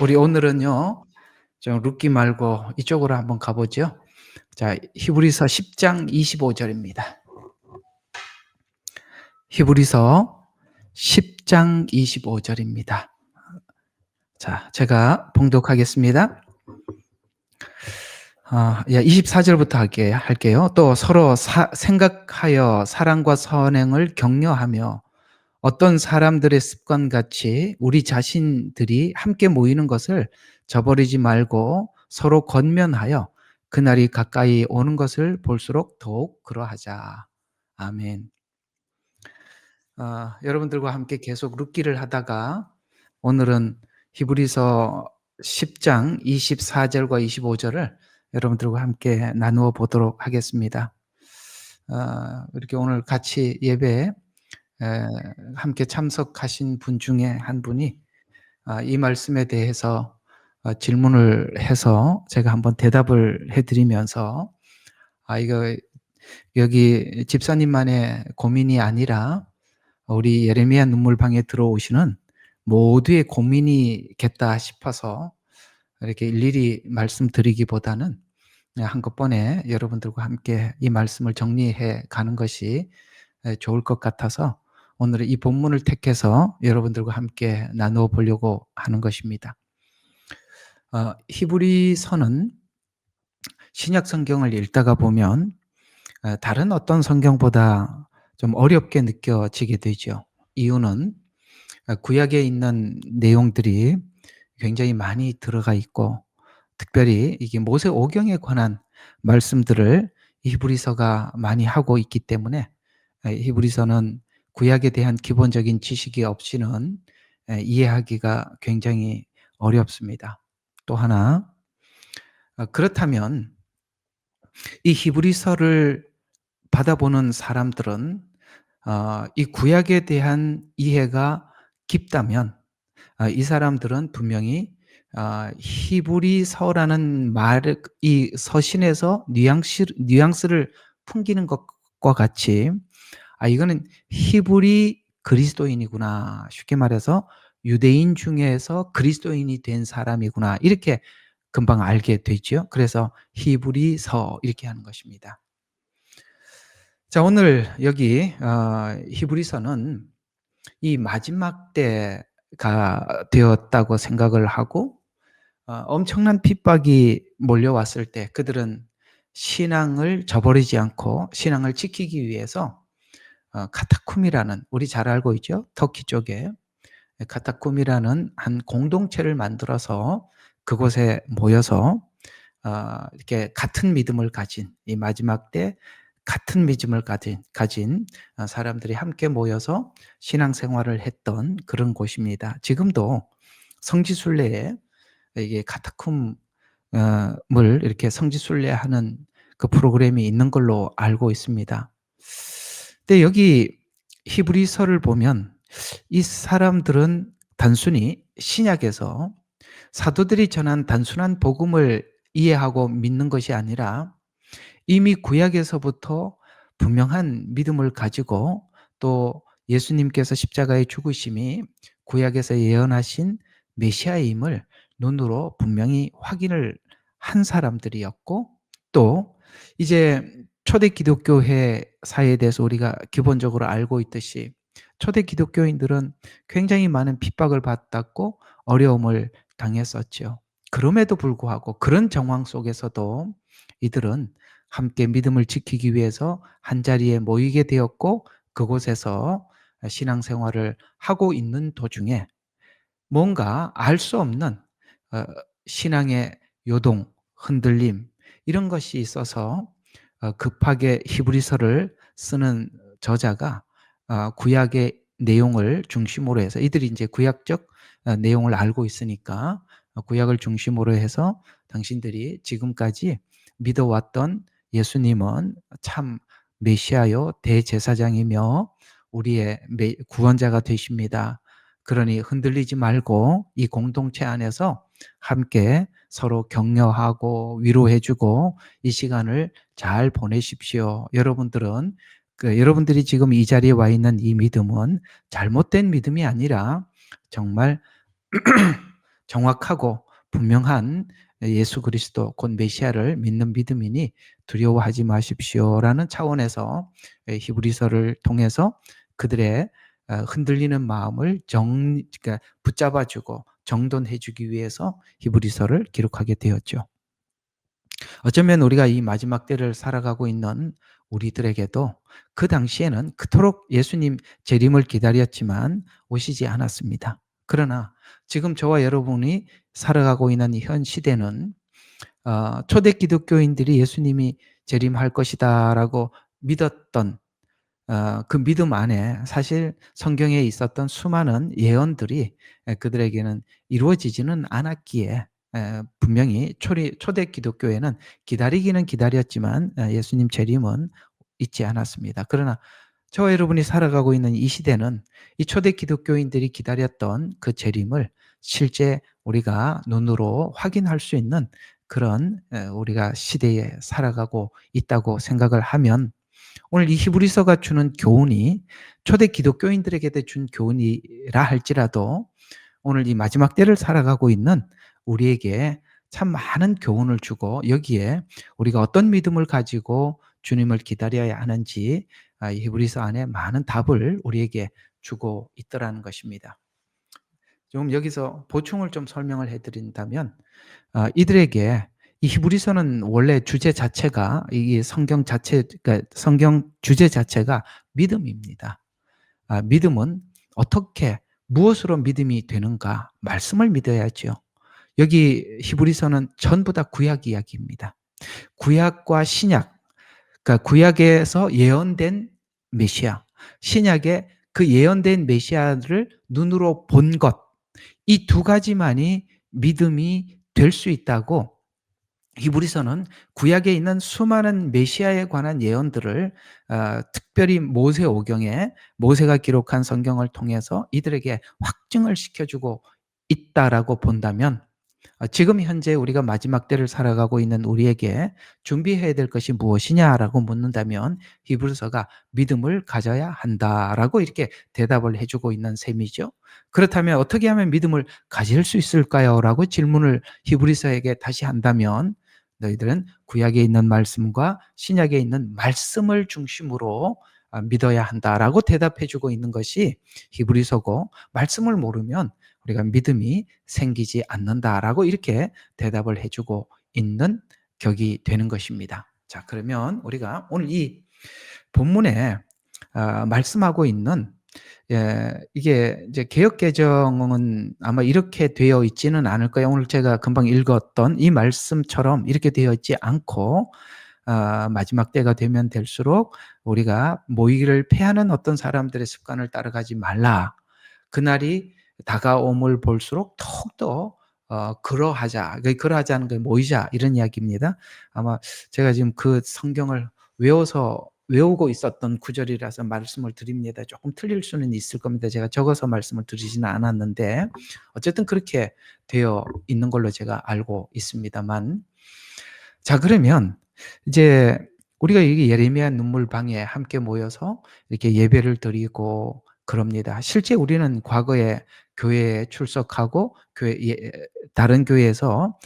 우리 오늘은요, 좀 룻기 말고 이쪽으로 한번 가보죠. 자, 히브리서 10장 25절입니다. 히브리서 10장 25절입니다. 자, 제가 봉독하겠습니다. 24절부터 할게요. 또 서로 생각하여 사랑과 선행을 격려하며 어떤 사람들의 습관같이 우리 자신들이 함께 모이는 것을 저버리지 말고 서로 권면하여 그날이 가까이 오는 것을 볼수록 더욱 그러하자. 아멘. 여러분들과 함께 계속 룻기를 하다가 오늘은 히브리서 10장 24절과 25절을 여러분들과 함께 나누어 보도록 하겠습니다. 이렇게 오늘 같이 예배에 함께 참석하신 분 중에 한 분이 이 말씀에 대해서 질문을 해서 제가 한번 대답을 해 드리면서 이거 여기 집사님만의 고민이 아니라 우리 예레미야 눈물방에 들어오시는 모두의 고민이겠다 싶어서 이렇게 일일이 말씀드리기보다는 그냥 한꺼번에 여러분들과 함께 이 말씀을 정리해 가는 것이 좋을 것 같아서 오늘은 이 본문을 택해서 여러분들과 함께 나누어 보려고 하는 것입니다. 히브리서는 신약 성경을 읽다가 보면 다른 어떤 성경보다 좀 어렵게 느껴지게 되죠. 이유는 구약에 있는 내용들이 굉장히 많이 들어가 있고 특별히 이게 모세오경에 관한 말씀들을 히브리서가 많이 하고 있기 때문에 히브리서는 구약에 대한 기본적인 지식이 없이는 이해하기가 굉장히 어렵습니다. 또 하나, 그렇다면 이 히브리서를 받아보는 사람들은 이 구약에 대한 이해가 깊다면 이 사람들은 분명히 히브리서라는 이 서신에서 뉘앙스를 풍기는 것과 같이 이거는 히브리 그리스도인이구나. 쉽게 말해서 유대인 중에서 그리스도인이 된 사람이구나. 이렇게 금방 알게 되죠. 그래서 히브리서 이렇게 하는 것입니다. 자, 오늘 여기 히브리서는 이 마지막 때가 되었다고 생각을 하고 엄청난 핍박이 몰려왔을 때 그들은 신앙을 저버리지 않고 신앙을 지키기 위해서 카타쿰이라는, 우리 잘 알고 있죠? 터키 쪽에 카타쿰이라는 한 공동체를 만들어서 그곳에 모여서 이렇게 같은 믿음을 가진, 이 마지막 때 같은 믿음을 가진 사람들이 함께 모여서 신앙생활을 했던 그런 곳입니다. 지금도 성지순례에 이게 카타쿰을 이렇게 성지순례하는 그 프로그램이 있는 걸로 알고 있습니다. 근데 여기 히브리서를 보면 이 사람들은 단순히 신약에서 사도들이 전한 단순한 복음을 이해하고 믿는 것이 아니라 이미 구약에서부터 분명한 믿음을 가지고 또 예수님께서 십자가의 죽으심이 구약에서 예언하신 메시아임을 눈으로 분명히 확인을 한 사람들이었고, 또 이제 초대 기독교회 사회에 대해서 우리가 기본적으로 알고 있듯이 초대 기독교인들은 굉장히 많은 핍박을 받았고 어려움을 당했었죠. 그럼에도 불구하고 그런 정황 속에서도 이들은 함께 믿음을 지키기 위해서 한자리에 모이게 되었고 그곳에서 신앙생활을 하고 있는 도중에 뭔가 알 수 없는 어 신앙의 요동, 흔들림 이런 것이 있어서 급하게 히브리서를 쓰는 저자가 구약의 내용을 중심으로 해서 이들이 이제 구약적 내용을 알고 있으니까 구약을 중심으로 해서 당신들이 지금까지 믿어왔던 예수님은 참 메시아요 대제사장이며 우리의 구원자가 되십니다. 그러니 흔들리지 말고 이 공동체 안에서 함께 서로 격려하고 위로해 주고 이 시간을 잘 보내십시오. 여러분들이 지금 이 자리에 와 있는 이 믿음은 잘못된 믿음이 아니라 정말 정확하고 분명한 예수 그리스도 곧 메시아를 믿는 믿음이니 두려워하지 마십시오라는 차원에서 히브리서를 통해서 그들의 흔들리는 마음을 그러니까 붙잡아 주고 정돈해 주기 위해서 히브리서를 기록하게 되었죠. 어쩌면 우리가 이 마지막 때를 살아가고 있는 우리들에게도 그 당시에는 그토록 예수님 재림을 기다렸지만 오시지 않았습니다. 그러나 지금 저와 여러분이 살아가고 있는 현 시대는 초대 기독교인들이 예수님이 재림할 것이다라고 믿었던 그 믿음 안에 사실 성경에 있었던 수많은 예언들이 그들에게는 이루어지지는 않았기에 분명히 초대 기독교회는 기다리기는 기다렸지만 예수님 재림은 있지 않았습니다. 그러나 저와 여러분이 살아가고 있는 이 시대는 이 초대 기독교인들이 기다렸던 그 재림을 실제 우리가 눈으로 확인할 수 있는 그런 우리가 시대에 살아가고 있다고 생각을 하면 오늘 이 히브리서가 주는 교훈이 초대 기독교인들에게 준 교훈이라 할지라도 오늘 이 마지막 때를 살아가고 있는 우리에게 참 많은 교훈을 주고 여기에 우리가 어떤 믿음을 가지고 주님을 기다려야 하는지 이 히브리서 안에 많은 답을 우리에게 주고 있더라는 것입니다. 좀 여기서 보충을 좀 설명을 해 드린다면 이들에게 이 히브리서는 원래 주제 자체가 이 성경 자체 그러니까 성경 주제 자체가 믿음입니다. 믿음은 어떻게 무엇으로 믿음이 되는가? 말씀을 믿어야지요. 여기 히브리서는 전부 다 구약 이야기입니다. 구약과 신약, 그러니까 구약에서 예언된 메시아, 신약에 그 예언된 메시아를 눈으로 본 것, 이 두 가지만이 믿음이 될 수 있다고 히브리서는 구약에 있는 수많은 메시아에 관한 예언들을 특별히 모세오경에 모세가 기록한 성경을 통해서 이들에게 확증을 시켜주고 있다라고 본다면 지금 현재 우리가 마지막 때를 살아가고 있는 우리에게 준비해야 될 것이 무엇이냐라고 묻는다면 히브리서가 믿음을 가져야 한다라고 이렇게 대답을 해주고 있는 셈이죠. 그렇다면 어떻게 하면 믿음을 가질 수 있을까요? 라고 질문을 히브리서에게 다시 한다면 너희들은 구약에 있는 말씀과 신약에 있는 말씀을 중심으로 믿어야 한다라고 대답해 주고 있는 것이 히브리서고 말씀을 모르면 우리가 믿음이 생기지 않는다라고 이렇게 대답을 해 주고 있는 격이 되는 것입니다. 자, 그러면 우리가 오늘 이 본문에 말씀하고 있는 이게 이제 개역 개정은 아마 이렇게 되어 있지는 않을 거예요. 오늘 제가 금방 읽었던 이 말씀처럼 이렇게 되어 있지 않고 마지막 때가 되면 될수록 우리가 모이기를 패하는 어떤 사람들의 습관을 따라가지 말라. 그날이 다가옴을 볼수록 더욱더 그러하자. 그러하자는 게 모이자 이런 이야기입니다. 아마 제가 지금 그 성경을 외우고 있었던 구절이라서 말씀을 드립니다. 조금 틀릴 수는 있을 겁니다. 제가 적어서 말씀을 드리지는 않았는데 어쨌든 그렇게 되어 있는 걸로 제가 알고 있습니다만 자, 그러면 이제 우리가 이 예레미야 눈물방에 함께 모여서 이렇게 예배를 드리고 그럽니다. 실제 우리는 과거에 교회에 출석하고 다른 교회에서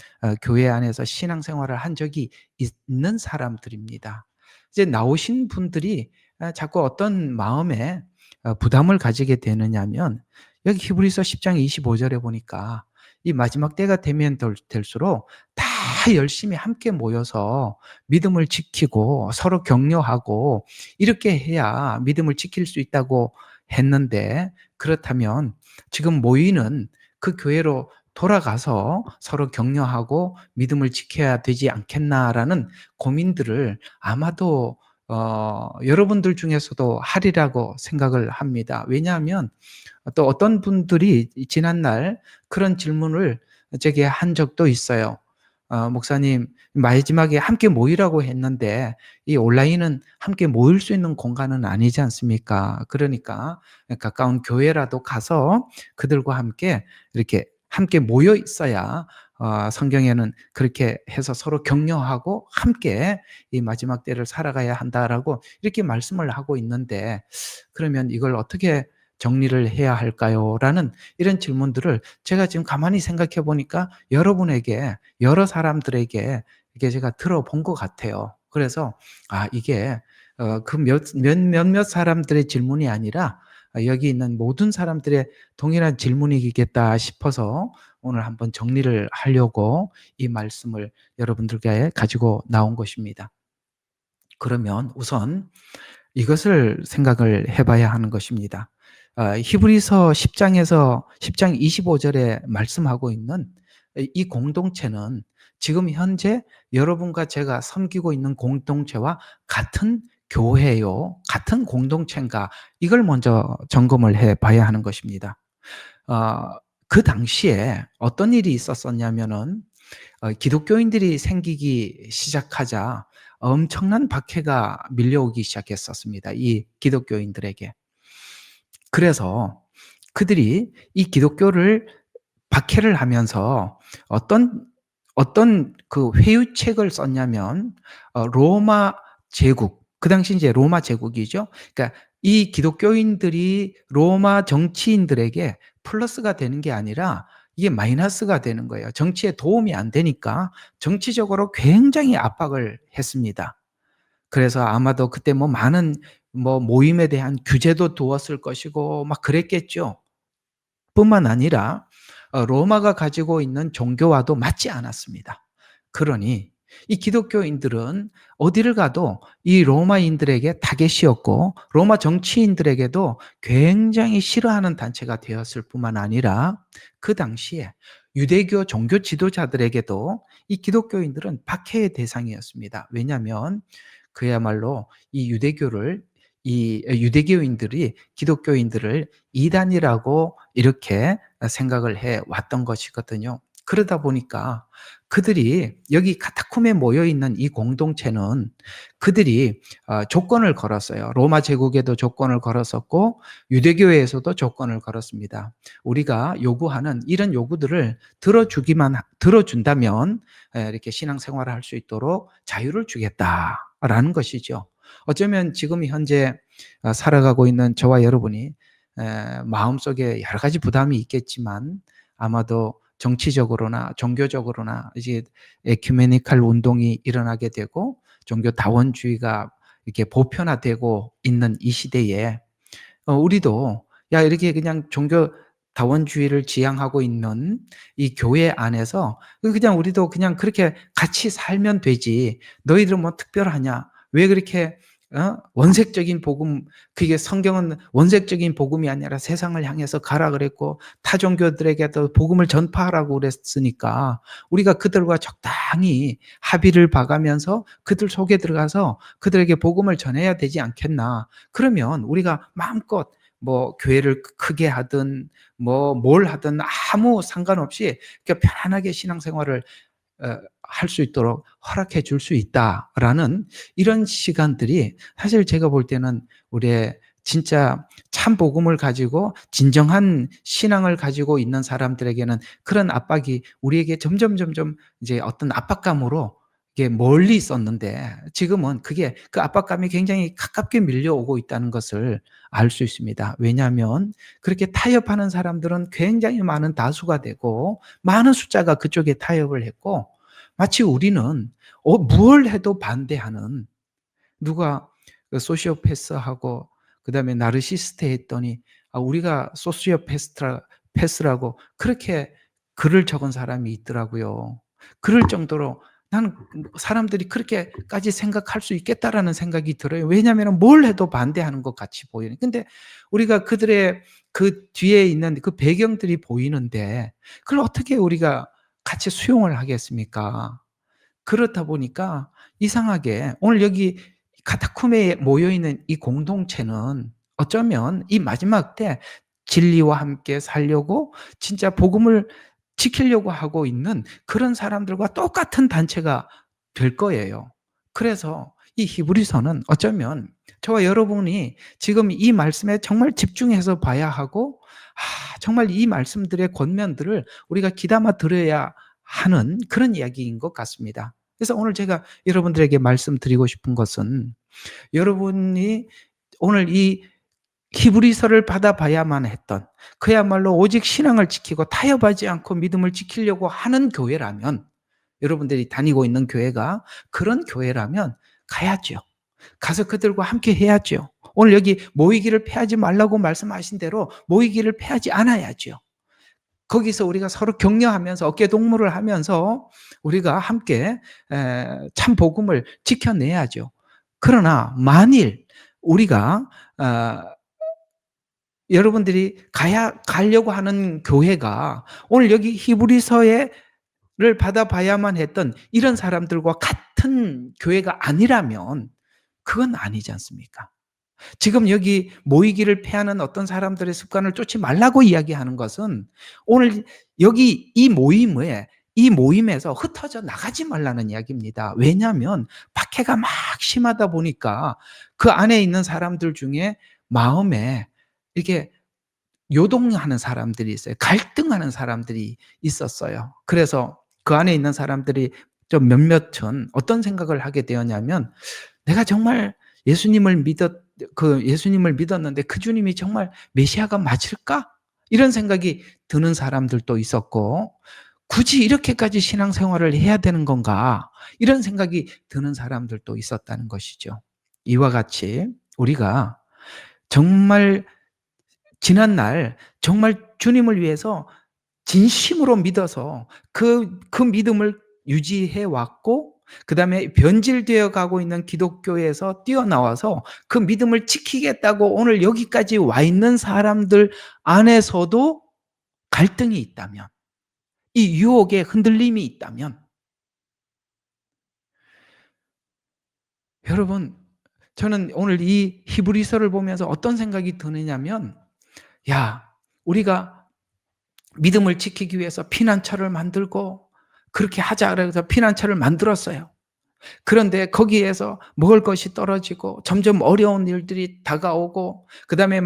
교회 안에서 신앙생활을 한 적이 있는 사람들입니다. 이제 나오신 분들이 자꾸 어떤 마음에 부담을 가지게 되느냐면 여기 히브리서 10장 25절에 보니까 이 마지막 때가 되면 될수록 다 열심히 함께 모여서 믿음을 지키고 서로 격려하고 이렇게 해야 믿음을 지킬 수 있다고 했는데 그렇다면 지금 모이는 그 교회로 돌아가서 서로 격려하고 믿음을 지켜야 되지 않겠나라는 고민들을 아마도 여러분들 중에서도 하리라고 생각을 합니다. 왜냐하면 또 어떤 분들이 지난날 그런 질문을 제게 한 적도 있어요. 목사님, 마지막에 함께 모이라고 했는데 이 온라인은 함께 모일 수 있는 공간은 아니지 않습니까? 그러니까 가까운 교회라도 가서 그들과 함께 이렇게 함께 모여 있어야 성경에는 그렇게 해서 서로 격려하고 함께 이 마지막 때를 살아가야 한다라고 이렇게 말씀을 하고 있는데 그러면 이걸 어떻게 정리를 해야 할까요? 라는 이런 질문들을 제가 지금 가만히 생각해 보니까 여러분에게, 여러 사람들에게 이게 제가 들어본 것 같아요. 그래서 이게 그 몇몇 사람들의 질문이 아니라 여기 있는 모든 사람들의 동일한 질문이겠다 싶어서 오늘 한번 정리를 하려고 이 말씀을 여러분들께 가지고 나온 것입니다. 그러면 우선 이것을 생각을 해 봐야 하는 것입니다. 히브리서 10장에서 10장 25절에 말씀하고 있는 이 공동체는 지금 현재 여러분과 제가 섬기고 있는 공동체와 같은 교회요, 같은 공동체인가, 이걸 먼저 점검을 해 봐야 하는 것입니다. 어 그 당시에 어떤 일이 있었었냐면은 기독교인들이 생기기 시작하자 엄청난 박해가 밀려오기 시작했었습니다, 이 기독교인들에게. 그래서 그들이 이 기독교를 박해를 하면서 어떤 그 회유책을 썼냐면 로마 제국, 그 당시 이제 로마 제국이죠. 그러니까 이 기독교인들이 로마 정치인들에게 플러스가 되는 게 아니라 이게 마이너스가 되는 거예요. 정치에 도움이 안 되니까 정치적으로 굉장히 압박을 했습니다. 그래서 아마도 그때 뭐 많은 모임에 대한 규제도 두었을 것이고 막 그랬겠죠. 뿐만 아니라 로마가 가지고 있는 종교와도 맞지 않았습니다. 그러니 이 기독교인들은 어디를 가도 이 로마인들에게 타겟이었고 로마 정치인들에게도 굉장히 싫어하는 단체가 되었을 뿐만 아니라 그 당시에 유대교 종교 지도자들에게도 이 기독교인들은 박해의 대상이었습니다. 왜냐하면 그야말로 이 유대교인들이 기독교인들을 이단이라고 이렇게 생각을 해 왔던 것이거든요. 그러다 보니까 그들이 여기 카타콤에 모여 있는 이 공동체는 그들이 조건을 걸었어요. 로마 제국에도 조건을 걸었었고 유대교회에서도 조건을 걸었습니다. 우리가 요구하는 이런 요구들을 들어준다면 이렇게 신앙생활을 할 수 있도록 자유를 주겠다라는 것이죠. 어쩌면 지금 현재 살아가고 있는 저와 여러분이 마음속에 여러 가지 부담이 있겠지만 아마도 정치적으로나 종교적으로나 이제 에큐메니칼 운동이 일어나게 되고 종교 다원주의가 이렇게 보편화되고 있는 이 시대에 우리도 이렇게 그냥 종교 다원주의를 지향하고 있는 이 교회 안에서 그냥 우리도 그냥 그렇게 같이 살면 되지. 너희들은 뭐 특별하냐? 왜 그렇게 원색적인 복음, 그게 성경은 원색적인 복음이 아니라 세상을 향해서 가라 그랬고 타 종교들에게도 복음을 전파하라고 그랬으니까 우리가 그들과 적당히 합의를 봐가면서 그들 속에 들어가서 그들에게 복음을 전해야 되지 않겠나. 그러면 우리가 마음껏 교회를 크게 하든 뭘 하든 아무 상관없이 편안하게 신앙생활을 할 수 있도록 허락해 줄 수 있다라는 이런 시간들이 사실 제가 볼 때는 우리의 진짜 참 복음을 가지고 진정한 신앙을 가지고 있는 사람들에게는 그런 압박이 우리에게 점점 이제 어떤 압박감으로 이게 멀리 있었는데 지금은 그 압박감이 굉장히 가깝게 밀려오고 있다는 것을 알 수 있습니다. 왜냐하면 그렇게 타협하는 사람들은 굉장히 많은 다수가 되고 많은 숫자가 그쪽에 타협을 했고 마치 우리는 뭘 해도 반대하는, 누가 소시오패스하고 그다음에 나르시스트 했더니 우리가 소시오패스라고 그렇게 글을 적은 사람이 있더라고요. 그럴 정도로 나는 사람들이 그렇게까지 생각할 수 있겠다라는 생각이 들어요. 왜냐하면 뭘 해도 반대하는 것 같이 보이는. 근데 우리가 그들의 그 뒤에 있는 그 배경들이 보이는데 그걸 어떻게 우리가 같이 수용을 하겠습니까? 그렇다 보니까 이상하게 오늘 여기 카타콤에 모여 있는 이 공동체는 어쩌면 이 마지막 때 진리와 함께 살려고 진짜 복음을 지키려고 하고 있는 그런 사람들과 똑같은 단체가 될 거예요. 그래서 이 히브리서는 어쩌면 저와 여러분이 지금 이 말씀에 정말 집중해서 봐야 하고 정말 이 말씀들의 권면들을 우리가 귀담아 들어야 하는 그런 이야기인 것 같습니다. 그래서 오늘 제가 여러분들에게 말씀드리고 싶은 것은 여러분이 오늘 이 히브리서를 받아봐야만 했던, 그야말로 오직 신앙을 지키고 타협하지 않고 믿음을 지키려고 하는 교회라면, 여러분들이 다니고 있는 교회가 그런 교회라면 가야죠. 가서 그들과 함께 해야죠. 오늘 여기 모이기를 패하지 말라고 말씀하신 대로 모이기를 패하지 않아야죠. 거기서 우리가 서로 격려하면서 어깨 동무를 하면서 우리가 함께 참 복음을 지켜내야죠. 그러나 만일 우리가 여러분들이 가려고 하는 교회가 오늘 여기 히브리서를 받아봐야만 했던 이런 사람들과 같은 교회가 아니라면 그건 아니지 않습니까? 지금 여기 모이기를 패하는 어떤 사람들의 습관을 쫓지 말라고 이야기하는 것은 오늘 여기 이 모임에서 흩어져 나가지 말라는 이야기입니다. 왜냐하면 박해가 막 심하다 보니까 그 안에 있는 사람들 중에 마음에 이렇게 요동하는 사람들이 있어요. 갈등하는 사람들이 있었어요. 그래서 그 안에 있는 사람들이 좀 몇몇은 어떤 생각을 하게 되었냐면, 내가 정말 예수님을 믿었는데 그 주님이 정말 메시아가 맞을까? 이런 생각이 드는 사람들도 있었고, 굳이 이렇게까지 신앙생활을 해야 되는 건가? 이런 생각이 드는 사람들도 있었다는 것이죠. 이와 같이 우리가 정말 지난날 정말 주님을 위해서 진심으로 믿어서 그 믿음을 유지해 왔고, 그 다음에 변질되어 가고 있는 기독교에서 뛰어나와서 그 믿음을 지키겠다고 오늘 여기까지 와 있는 사람들 안에서도 갈등이 있다면, 이 유혹에 흔들림이 있다면, 여러분, 저는 오늘 이 히브리서를 보면서 어떤 생각이 드느냐면, 야, 우리가 믿음을 지키기 위해서 피난처를 만들고 그렇게 하자 그래서 피난처를 만들었어요. 그런데 거기에서 먹을 것이 떨어지고 점점 어려운 일들이 다가오고, 그다음에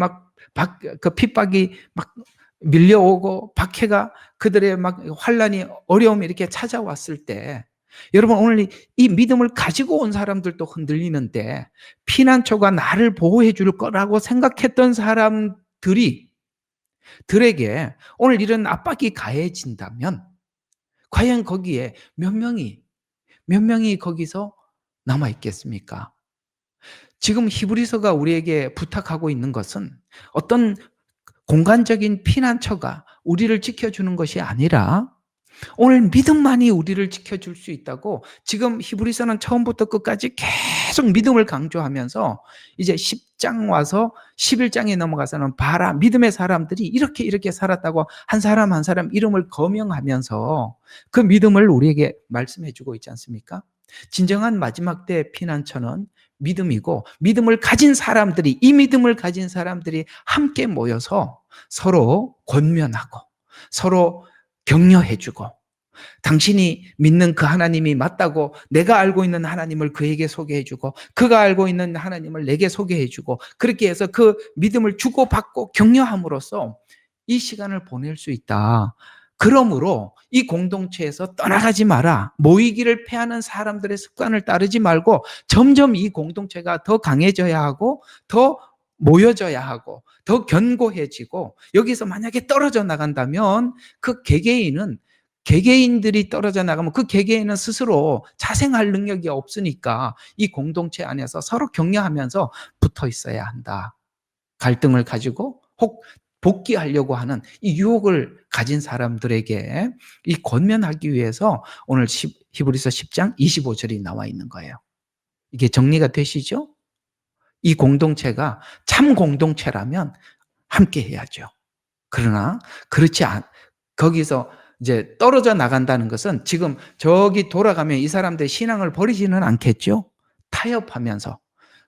그 핍박이 막 밀려오고 박해가, 그들의 막 환란이, 어려움이 이렇게 찾아왔을 때, 여러분 오늘 이 믿음을 가지고 온 사람들도 흔들리는데, 피난처가 나를 보호해 줄 거라고 생각했던 들에게 오늘 이런 압박이 가해진다면 과연 거기에 몇 명이 거기서 남아 있겠습니까? 지금 히브리서가 우리에게 부탁하고 있는 것은 어떤 공간적인 피난처가 우리를 지켜주는 것이 아니라 오늘 믿음만이 우리를 지켜줄 수 있다고, 지금 히브리서는 처음부터 끝까지 계속 믿음을 강조하면서 이제 10장 와서 11장에 넘어가서는 봐라, 믿음의 사람들이 이렇게 살았다고 한 사람 한 사람 이름을 거명하면서 그 믿음을 우리에게 말씀해 주고 있지 않습니까? 진정한 마지막 때 피난처는 믿음이고, 이 믿음을 가진 사람들이 함께 모여서 서로 권면하고 서로 격려해주고, 당신이 믿는 그 하나님이 맞다고 내가 알고 있는 하나님을 그에게 소개해주고, 그가 알고 있는 하나님을 내게 소개해주고, 그렇게 해서 그 믿음을 주고받고 격려함으로써 이 시간을 보낼 수 있다. 그러므로 이 공동체에서 떠나가지 마라. 모이기를 패하는 사람들의 습관을 따르지 말고 점점 이 공동체가 더 강해져야 하고 더 모여져야 하고 더 견고해지고, 여기서 만약에 떨어져 나간다면 그 개개인들이 떨어져 나가면 그 개개인은 스스로 자생할 능력이 없으니까 이 공동체 안에서 서로 격려하면서 붙어 있어야 한다. 갈등을 가지고 혹 복귀하려고 하는 이 유혹을 가진 사람들에게 이 권면하기 위해서 오늘 히브리서 10장 25절이 나와 있는 거예요. 이게 정리가 되시죠? 이 공동체가 참 공동체라면 함께 해야죠. 그러나 거기서 이제 떨어져 나간다는 것은 지금 저기 돌아가면 이 사람들 신앙을 버리지는 않겠죠. 타협하면서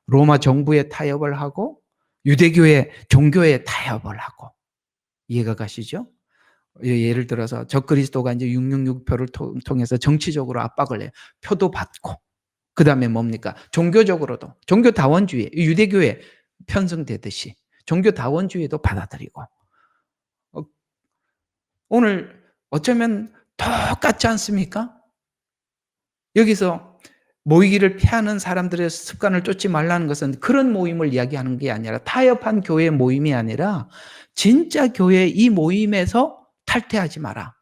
로마 정부에 타협을 하고 유대교의 종교에 타협을 하고, 이해가 가시죠? 예를 들어서 적그리스도가 이제 666표를 통해서 정치적으로 압박을 해요. 표도 받고, 그 다음에 뭡니까? 종교적으로도 종교다원주의, 유대교에 편승되듯이 종교다원주의도 받아들이고, 오늘 어쩌면 똑같지 않습니까? 여기서 모이기를 피하는 사람들의 습관을 쫓지 말라는 것은 그런 모임을 이야기하는 게 아니라, 타협한 교회 모임이 아니라 진짜 교회 이 모임에서 탈퇴하지 마라.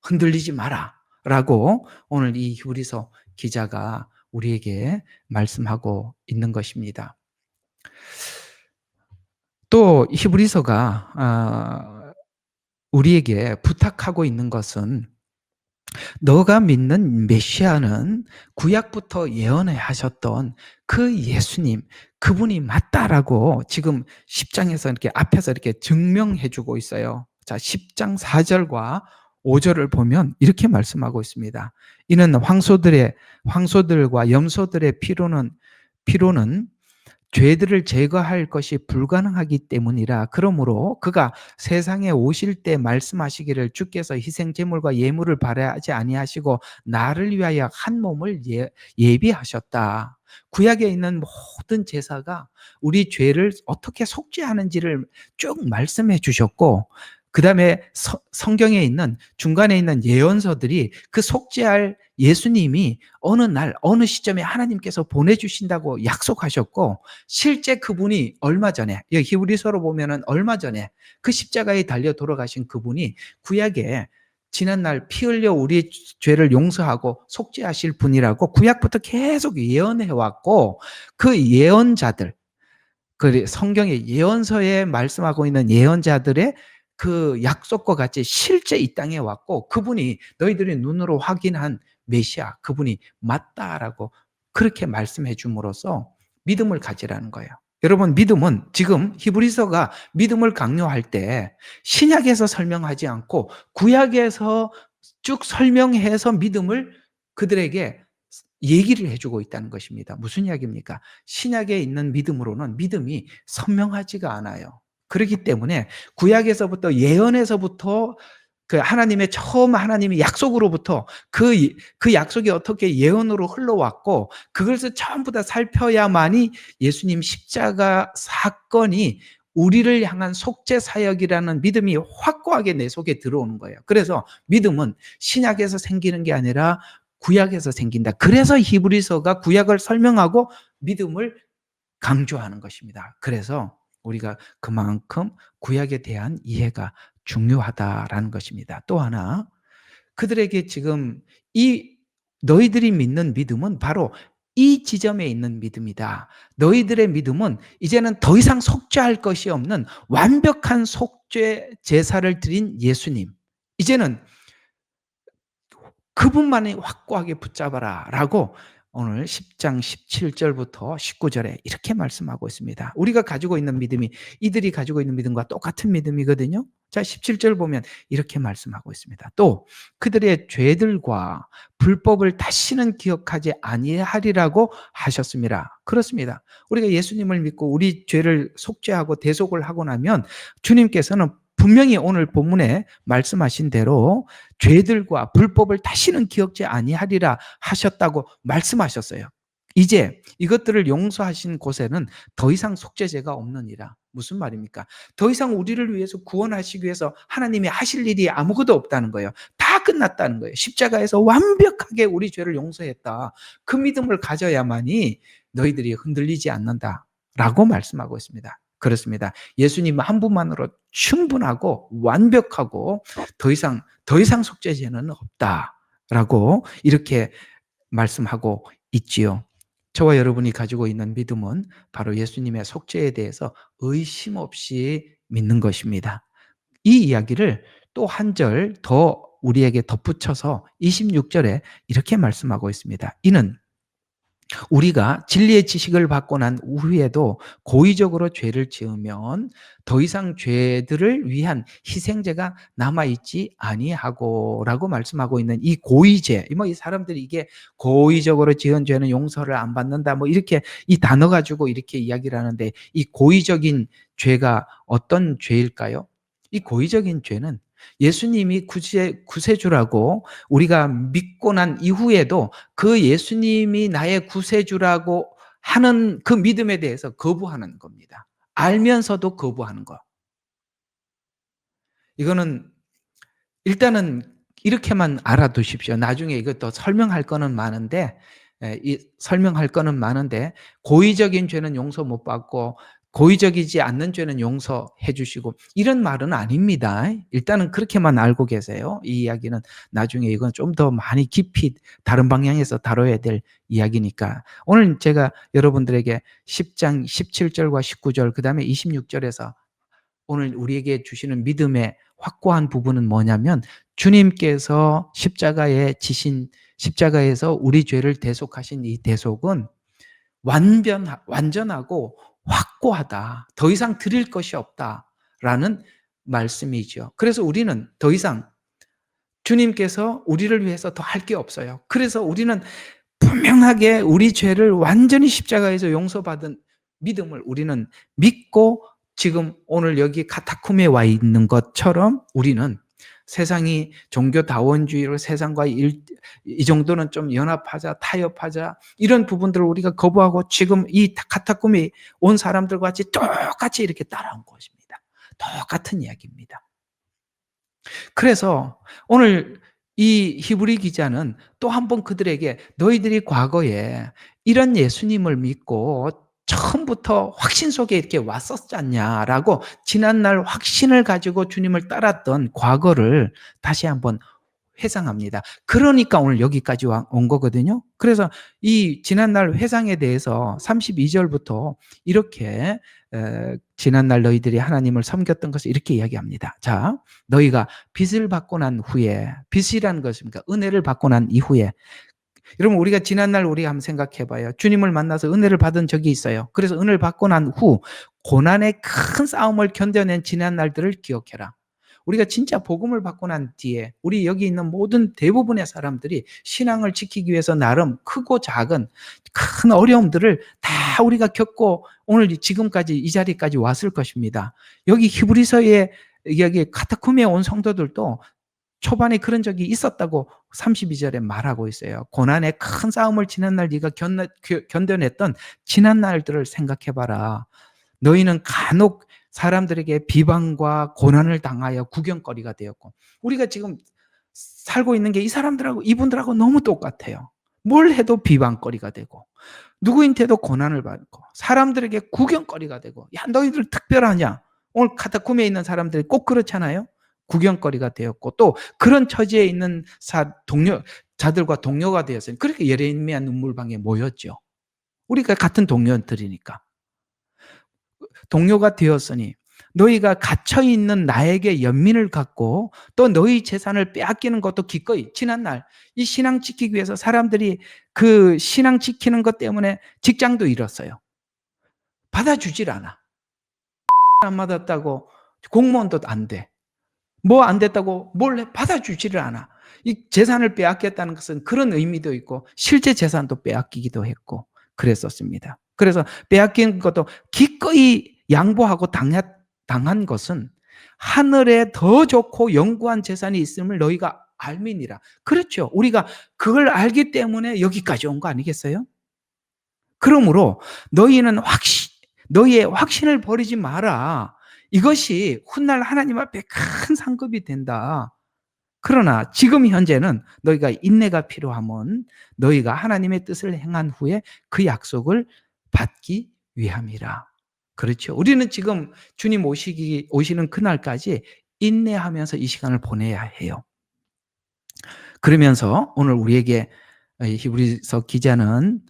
흔들리지 마라. 라고 오늘 이 히브리서 기자가 우리에게 말씀하고 있는 것입니다. 또 히브리서가 우리에게 부탁하고 있는 것은, 너가 믿는 메시아는 구약부터 예언하셨던 그 예수님, 그분이 맞다라고 지금 10장에서 이렇게 앞에서 이렇게 증명해 주고 있어요. 자, 10장 4절과 5절을 보면 이렇게 말씀하고 있습니다. 이는 황소들과 염소들의 피로는 죄들을 제거할 것이 불가능하기 때문이라. 그러므로 그가 세상에 오실 때 말씀하시기를, 주께서 희생 제물과 예물을 바라지 아니하시고 나를 위하여 한 몸을 예비하셨다. 구약에 있는 모든 제사가 우리 죄를 어떻게 속죄하는지를 쭉 말씀해 주셨고, 그 다음에 성경에 있는 중간에 있는 예언서들이 그 속죄할 예수님이 어느 날 어느 시점에 하나님께서 보내주신다고 약속하셨고, 실제 그분이 얼마 전에, 여기 히브리서로 보면은 얼마 전에 그 십자가에 달려 돌아가신 그분이 구약에 지난날 피 흘려 우리 죄를 용서하고 속죄하실 분이라고 구약부터 계속 예언해 왔고, 그 예언자들, 그 성경의 예언서에 말씀하고 있는 예언자들의 그 약속과 같이 실제 이 땅에 왔고, 그분이 너희들이 눈으로 확인한 메시아, 그분이 맞다라고 그렇게 말씀해 줌으로써 믿음을 가지라는 거예요. 여러분, 믿음은 지금 히브리서가 믿음을 강요할 때 신약에서 설명하지 않고 구약에서 쭉 설명해서 믿음을 그들에게 얘기를 해주고 있다는 것입니다. 무슨 이야기입니까? 신약에 있는 믿음으로는 믿음이 선명하지가 않아요. 그렇기 때문에 구약에서부터, 예언에서부터, 그 하나님의 처음 하나님의 약속으로부터 그 약속이 어떻게 예언으로 흘러왔고, 그것을 전부 다 살펴야만이 예수님 십자가 사건이 우리를 향한 속죄 사역이라는 믿음이 확고하게 내 속에 들어오는 거예요. 그래서 믿음은 신약에서 생기는 게 아니라 구약에서 생긴다. 그래서 히브리서가 구약을 설명하고 믿음을 강조하는 것입니다. 그래서 우리가 그만큼 구약에 대한 이해가 중요하다라는 것입니다. 또 하나, 그들에게 지금 이 너희들이 믿는 믿음은 바로 이 지점에 있는 믿음이다. 너희들의 믿음은 이제는 더 이상 속죄할 것이 없는 완벽한 속죄 제사를 드린 예수님. 이제는 그분만이 확고하게 붙잡아라 라고 오늘 10장 17절부터 19절에 이렇게 말씀하고 있습니다. 우리가 가지고 있는 믿음이 이들이 가지고 있는 믿음과 똑같은 믿음이거든요. 자, 17절 보면 이렇게 말씀하고 있습니다. 또 그들의 죄들과 불법을 다시는 기억하지 아니하리라고 하셨습니다. 그렇습니다. 우리가 예수님을 믿고 우리 죄를 속죄하고 대속을 하고 나면 주님께서는 분명히 오늘 본문에 말씀하신 대로 죄들과 불법을 다시는 기억지 아니하리라 하셨다고 말씀하셨어요. 이제 이것들을 용서하신 곳에는 더 이상 속죄죄가 없느니라. 무슨 말입니까? 더 이상 우리를 위해서 구원하시기 위해서 하나님이 하실 일이 아무것도 없다는 거예요. 다 끝났다는 거예요. 십자가에서 완벽하게 우리 죄를 용서했다. 그 믿음을 가져야만이 너희들이 흔들리지 않는다 라고 말씀하고 있습니다. 그렇습니다. 예수님 한 분만으로 충분하고 완벽하고 더 이상 속죄죄는 없다라고 이렇게 말씀하고 있지요. 저와 여러분이 가지고 있는 믿음은 바로 예수님의 속죄에 대해서 의심 없이 믿는 것입니다. 이 이야기를 또 한 절 더 우리에게 덧붙여서 26절에 이렇게 말씀하고 있습니다. 이는 우리가 진리의 지식을 받고 난 후에도 고의적으로 죄를 지으면 더 이상 죄들을 위한 희생제가 남아있지 아니하고라고 말씀하고 있는 이 고의죄, 이 사람들이 이게 고의적으로 지은 죄는 용서를 안 받는다 이렇게 이 단어 가지고 이렇게 이야기를 하는데, 이 고의적인 죄가 어떤 죄일까요? 이 고의적인 죄는 예수님이 구세주라고 우리가 믿고 난 이후에도 그 예수님이 나의 구세주라고 하는 그 믿음에 대해서 거부하는 겁니다. 알면서도 거부하는 거. 이거는 일단은 이렇게만 알아두십시오. 나중에 이것도 설명할 거는 많은데 이 설명할 거는 많은데 고의적인 죄는 용서 못 받고 고의적이지 않는 죄는 용서해 주시고 이런 말은 아닙니다. 일단은 그렇게만 알고 계세요. 이 이야기는 나중에 이건 좀 더 많이 깊이 다른 방향에서 다뤄야 될 이야기니까. 오늘 제가 여러분들에게 10장 17절과 19절 그다음에 26절에서 오늘 우리에게 주시는 믿음의 확고한 부분은 뭐냐면 주님께서 십자가에 지신 십자가에서 우리 죄를 대속하신 이 대속은 완전하고 확고하다. 더 이상 드릴 것이 없다라는 말씀이죠. 그래서 우리는 더 이상 주님께서 우리를 위해서 더 할 게 없어요. 그래서 우리는 분명하게 우리 죄를 완전히 십자가에서 용서받은 믿음을 우리는 믿고 지금 오늘 여기 카타콤에 와 있는 것처럼 우리는 세상이 종교다원주의로 세상과 이 정도는 좀 연합하자, 타협하자 이런 부분들을 우리가 거부하고 지금 이 카타콤에 온 사람들과 같이 똑같이 이렇게 따라온 것입니다. 똑같은 이야기입니다. 그래서 오늘 이 히브리 기자는 또 한 번 그들에게 너희들이 과거에 이런 예수님을 믿고 처음부터 확신 속에 이렇게 왔었지 않냐라고 지난날 확신을 가지고 주님을 따랐던 과거를 다시 한번 회상합니다. 그러니까 오늘 여기까지 온 거거든요. 그래서 이 지난날 회상에 대해서 32절부터 이렇게 지난날 너희들이 하나님을 섬겼던 것을 이렇게 이야기합니다. 자, 너희가 빚을 받고 난 후에 빚이라는 것입니까? 은혜를 받고 난 이후에 여러분 우리가 지난날 우리 한번 생각해 봐요. 주님을 만나서 은혜를 받은 적이 있어요. 그래서 은혜를 받고 난 후 고난의 큰 싸움을 견뎌낸 지난날들을 기억해라. 우리가 진짜 복음을 받고 난 뒤에 우리 여기 있는 모든 대부분의 사람들이 신앙을 지키기 위해서 나름 크고 작은 큰 어려움들을 다 우리가 겪고 오늘 지금까지 이 자리까지 왔을 것입니다. 여기 히브리서에 여기 카타콤에 온 성도들도 초반에 그런 적이 있었다고 32절에 말하고 있어요. 고난의 큰 싸움을 지난날 네가 견뎌냈던 지난날들을 생각해봐라. 너희는 간혹 사람들에게 비방과 고난을 당하여 구경거리가 되었고 우리가 지금 살고 있는 게 이 사람들하고 이분들하고 너무 똑같아요. 뭘 해도 비방거리가 되고 누구인테도 고난을 받고 사람들에게 구경거리가 되고 야 너희들 특별하냐. 오늘 카타콤에 있는 사람들이 꼭 그렇잖아요. 구경거리가 되었고 또 그런 처지에 있는 자들과 동료가 되었어요. 그렇게 예레미야 눈물방에 모였죠. 우리가 같은 동료들이니까. 동료가 되었으니 너희가 갇혀있는 나에게 연민을 갖고 또 너희 재산을 빼앗기는 것도 기꺼이 지난날 이 신앙 지키기 위해서 사람들이 그 신앙 지키는 것 때문에 직장도 잃었어요. 받아주질 않아. 안 받았다고 공무원도 안 돼. 뭐 안 됐다고 뭘 받아주지를 않아. 이 재산을 빼앗겼다는 것은 그런 의미도 있고 실제 재산도 빼앗기기도 했고 그랬었습니다. 그래서 빼앗긴 것도 기꺼이 양보하고 당한 것은 하늘에 더 좋고 영구한 재산이 있음을 너희가 알미니라. 그렇죠. 우리가 그걸 알기 때문에 여기까지 온 거 아니겠어요? 그러므로 너희의 확신을 버리지 마라. 이것이 훗날 하나님 앞에 큰 상급이 된다. 그러나 지금 현재는 너희가 인내가 필요하면 너희가 하나님의 뜻을 행한 후에 그 약속을 받기 위함이라. 그렇죠. 우리는 지금 주님 오시는 그날까지 인내하면서 이 시간을 보내야 해요. 그러면서 오늘 우리에게 히브리서 기자는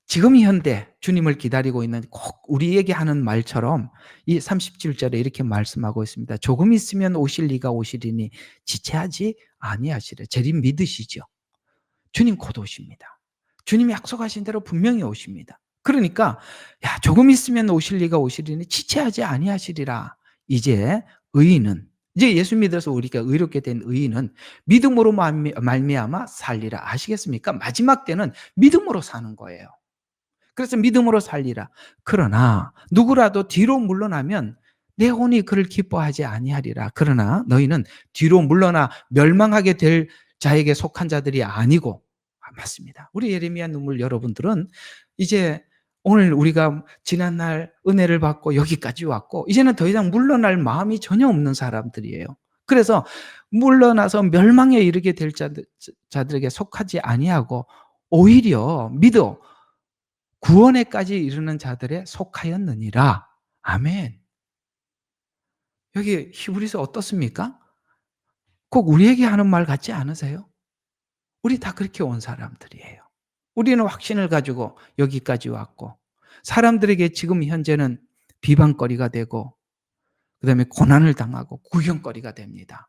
지금 현대 주님을 기다리고 있는 꼭 우리에게 하는 말처럼 이 37절에 이렇게 말씀하고 있습니다. 조금 있으면 오실 이가 오시리니 지체하지 아니하시래. 재림 믿으시죠. 주님 곧 오십니다. 주님이 약속하신 대로 분명히 오십니다. 그러니까 야 조금 있으면 오실 이가 오시리니 지체하지 아니하시리라. 이제 예수 믿어서 우리가 의롭게 된 의인은 믿음으로 말미암아 살리라. 아시겠습니까? 마지막 때는 믿음으로 사는 거예요. 그래서 믿음으로 살리라. 그러나 누구라도 뒤로 물러나면 내 혼이 그를 기뻐하지 아니하리라. 그러나 너희는 뒤로 물러나 멸망하게 될 자에게 속한 자들이 아니고 맞습니다. 우리 예레미야 눈물 여러분들은 이제 오늘 우리가 지난날 은혜를 받고 여기까지 왔고 이제는 더 이상 물러날 마음이 전혀 없는 사람들이에요. 그래서 물러나서 멸망에 이르게 될 자들에게 속하지 아니하고 오히려 믿어 구원에까지 이르는 자들에 속하였느니라. 아멘. 여기 히브리서 어떻습니까? 꼭 우리에게 하는 말 같지 않으세요? 우리 다 그렇게 온 사람들이에요. 우리는 확신을 가지고 여기까지 왔고, 사람들에게 지금 현재는 비방거리가 되고, 그다음에 고난을 당하고 구경거리가 됩니다.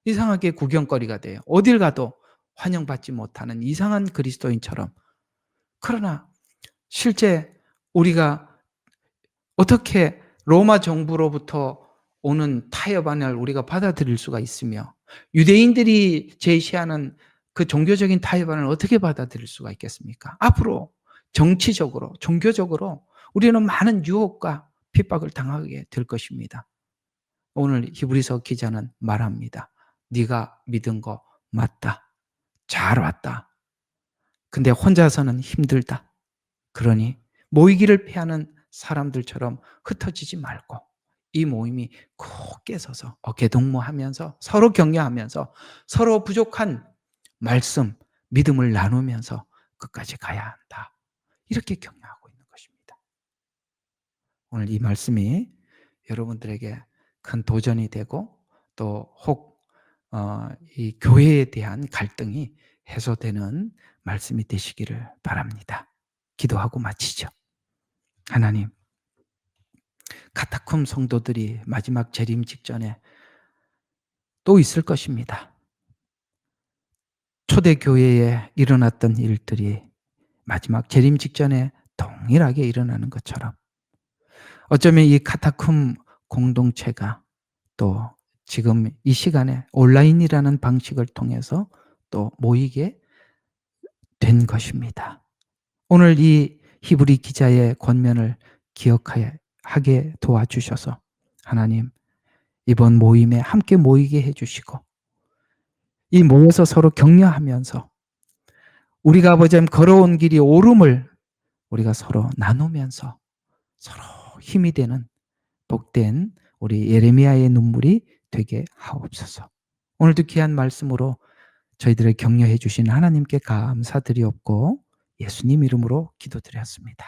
이상하게 구경거리가 돼요. 어딜 가도 환영받지 못하는 이상한 그리스도인처럼. 그러나 실제 우리가 어떻게 로마 정부로부터 오는 타협안을 우리가 받아들일 수가 있으며, 유대인들이 제시하는 그 종교적인 타협안을 어떻게 받아들일 수가 있겠습니까? 앞으로 정치적으로, 종교적으로 우리는 많은 유혹과 핍박을 당하게 될 것입니다. 오늘 히브리서 기자는 말합니다. 네가 믿은 거 맞다. 잘 왔다. 근데 혼자서는 힘들다. 그러니 모이기를 피하는 사람들처럼 흩어지지 말고 이 모임이 굳게 서서 어깨동무하면서 서로 격려하면서 서로 부족한 말씀, 믿음을 나누면서 끝까지 가야 한다. 이렇게 격려하고 있는 것입니다. 오늘 이 말씀이 여러분들에게 큰 도전이 되고 또 혹 이 교회에 대한 갈등이 해소되는 말씀이 되시기를 바랍니다. 기도하고 마치죠. 하나님, 카타콤 성도들이 마지막 재림 직전에 또 있을 것입니다. 초대교회에 일어났던 일들이 마지막 재림 직전에 동일하게 일어나는 것처럼 어쩌면 이 카타콤 공동체가 또 지금 이 시간에 온라인이라는 방식을 통해서 또 모이게 된 것입니다. 오늘 이 히브리 기자의 권면을 기억하게 도와주셔서 하나님, 이번 모임에 함께 모이게 해주시고 이 모여서 서로 격려하면서 우리가 아버지님 걸어온 길이 옳음을 우리가 서로 나누면서 서로 힘이 되는 복된 우리 예레미야의 눈물이 되게 하옵소서. 오늘도 귀한 말씀으로 저희들을 격려해 주신 하나님께 감사드리옵고 예수님 이름으로 기도드렸습니다.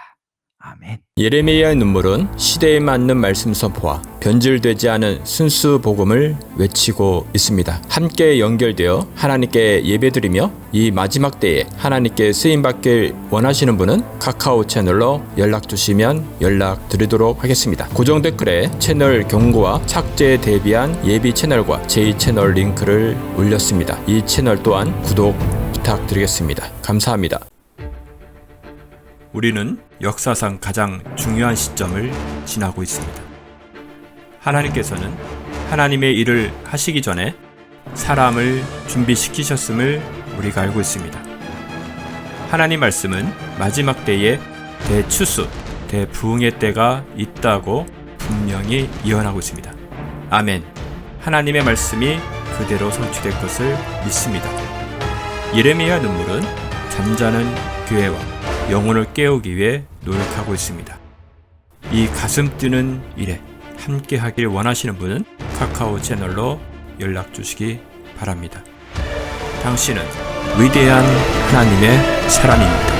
아멘. 예레미야의 눈물은 시대에 맞는 말씀 선포와 변질되지 않은 순수 복음을 외치고 있습니다. 함께 연결되어 하나님께 예배드리며 이 마지막 때에 하나님께 쓰임받길 원하시는 분은 카카오 채널로 연락 주시면 연락드리도록 하겠습니다. 고정 댓글에 채널 경고와 착제에 대비한 예비 채널과 제2채널 링크를 올렸습니다. 이 채널 또한 구독 부탁드리겠습니다. 감사합니다. 우리는 역사상 가장 중요한 시점을 지나고 있습니다. 하나님께서는 하나님의 일을 하시기 전에 사람을 준비시키셨음을 우리가 알고 있습니다. 하나님 말씀은 마지막 때에 대추수, 대부흥의 때가 있다고 분명히 예언하고 있습니다. 아멘. 하나님의 말씀이 그대로 성취될 것을 믿습니다. 예레미야 눈물은 잠자는 교회와 영혼을 깨우기 위해 노력하고 있습니다. 이 가슴 뛰는 일에 함께 하길 원하시는 분은 카카오 채널로 연락 주시기 바랍니다. 당신은 위대한 하나님의 사람입니다.